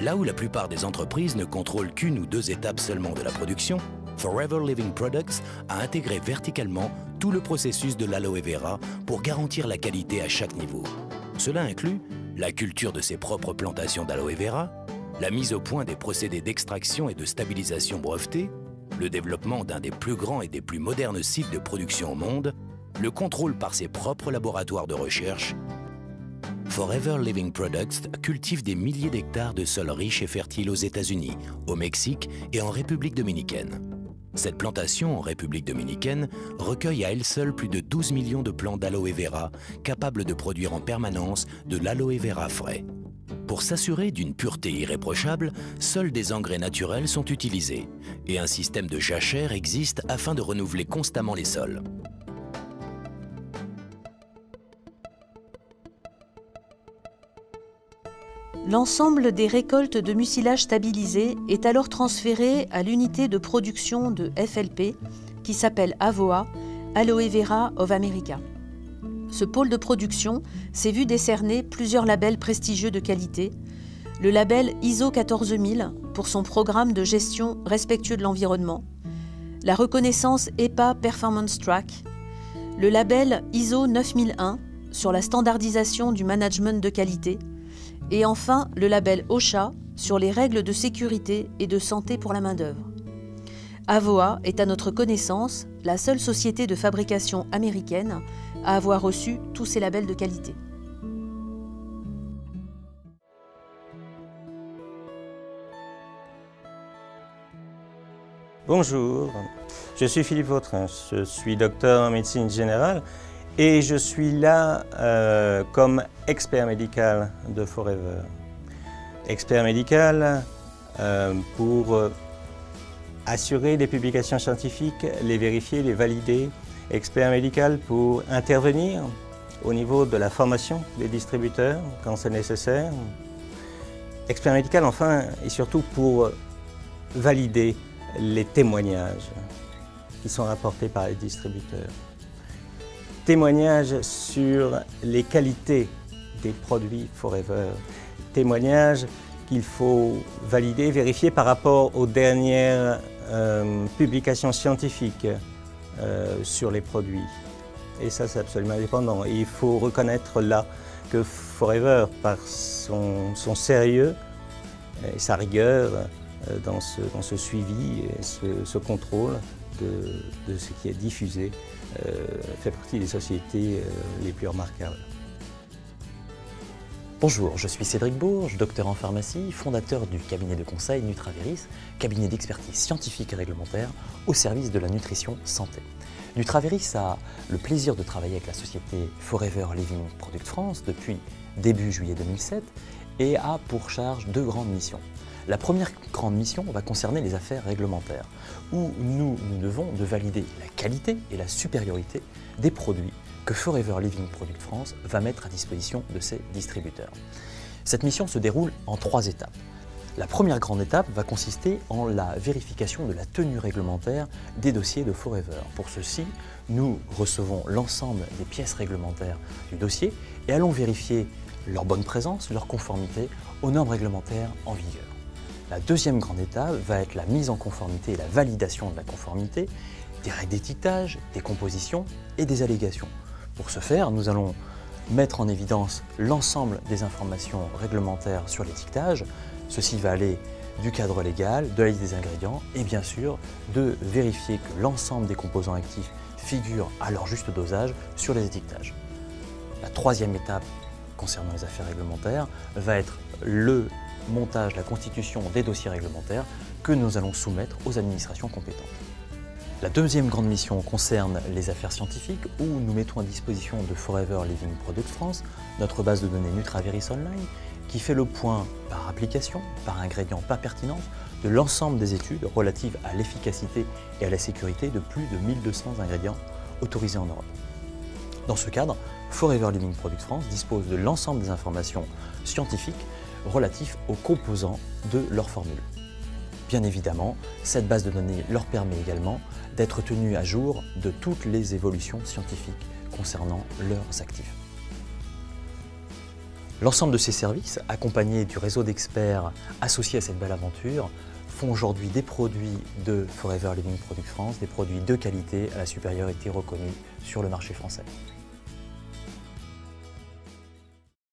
Là où la plupart des entreprises ne contrôlent qu'une ou deux étapes seulement de la production, Forever Living Products a intégré verticalement tout le processus de l'aloe vera pour garantir la qualité à chaque niveau. Cela inclut la culture de ses propres plantations d'aloe vera, la mise au point des procédés d'extraction et de stabilisation brevetés, le développement d'un des plus grands et des plus modernes sites de production au monde, le contrôle par ses propres laboratoires de recherche. Forever Living Products cultive des milliers d'hectares de sols riches et fertiles aux États-Unis, au Mexique et en République dominicaine. Cette plantation en République dominicaine recueille à elle seule plus de 12 millions de plants d'aloe vera capables de produire en permanence de l'aloe vera frais. Pour s'assurer d'une pureté irréprochable, seuls des engrais naturels sont utilisés et un système de jachère existe afin de renouveler constamment les sols. L'ensemble des récoltes de mucilage stabilisé est alors transféré à l'unité de production de FLP qui s'appelle AVOA, Aloe Vera of America. Ce pôle de production s'est vu décerner plusieurs labels prestigieux de qualité. Le label ISO 14000 pour son programme de gestion respectueux de l'environnement, la reconnaissance EPA Performance Track, le label ISO 9001 sur la standardisation du management de qualité, et enfin le label OSHA sur les règles de sécurité et de santé pour la main-d'œuvre. AVOA est à notre connaissance la seule société de fabrication américaine à avoir reçu tous ces labels de qualité. Bonjour, je suis Philippe Vautrin, je suis docteur en médecine générale et je suis là comme expert médical de Forever. Expert médical pour assurer des publications scientifiques, les vérifier, les valider. Expert médical pour intervenir au niveau de la formation des distributeurs quand c'est nécessaire. Expert médical enfin et surtout pour valider les témoignages qui sont rapportés par les distributeurs. Témoignages sur les qualités des produits Forever. Témoignages qu'il faut valider, vérifier par rapport aux dernières publications scientifiques sur les produits. Et ça, c'est absolument indépendant. Et il faut reconnaître là que Forever, par son sérieux et sa rigueur dans ce suivi et ce contrôle de ce qui est diffusé, fait partie des sociétés les plus remarquables. Bonjour, je suis Cédric Bourges, docteur en pharmacie, fondateur du cabinet de conseil Nutraveris, cabinet d'expertise scientifique et réglementaire au service de la nutrition santé. Nutraveris a le plaisir de travailler avec la société Forever Living Products France depuis début juillet 2007 et a pour charge deux grandes missions. La première grande mission va concerner les affaires réglementaires, où nous devons de valider la qualité et la supériorité des produits que Forever Living Products France va mettre à disposition de ses distributeurs. Cette mission se déroule en 3 étapes. La première grande étape va consister en la vérification de la tenue réglementaire des dossiers de Forever. Pour ceci, nous recevons l'ensemble des pièces réglementaires du dossier et allons vérifier leur bonne présence, leur conformité aux normes réglementaires en vigueur. La deuxième grande étape va être la mise en conformité et la validation de la conformité, des règles d'étiquetage, des compositions et des allégations. Pour ce faire, nous allons mettre en évidence l'ensemble des informations réglementaires sur l'étiquetage. Ceci va aller du cadre légal, de la liste des ingrédients et bien sûr de vérifier que l'ensemble des composants actifs figurent à leur juste dosage sur les étiquetages. La troisième étape concernant les affaires réglementaires va être le montage, la constitution des dossiers réglementaires que nous allons soumettre aux administrations compétentes. La deuxième grande mission concerne les affaires scientifiques où nous mettons à disposition de Forever Living Products France notre base de données Nutraveris Online qui fait le point par application, par ingrédient, par pertinence de l'ensemble des études relatives à l'efficacité et à la sécurité de plus de 1200 ingrédients autorisés en Europe. Dans ce cadre, Forever Living Products France dispose de l'ensemble des informations scientifiques relatives aux composants de leur formule. Bien évidemment, cette base de données leur permet également d'être tenus à jour de toutes les évolutions scientifiques concernant leurs actifs. L'ensemble de ces services, accompagnés du réseau d'experts associés à cette belle aventure, font aujourd'hui des produits de Forever Living Products France, des produits de qualité à la supériorité reconnue sur le marché français.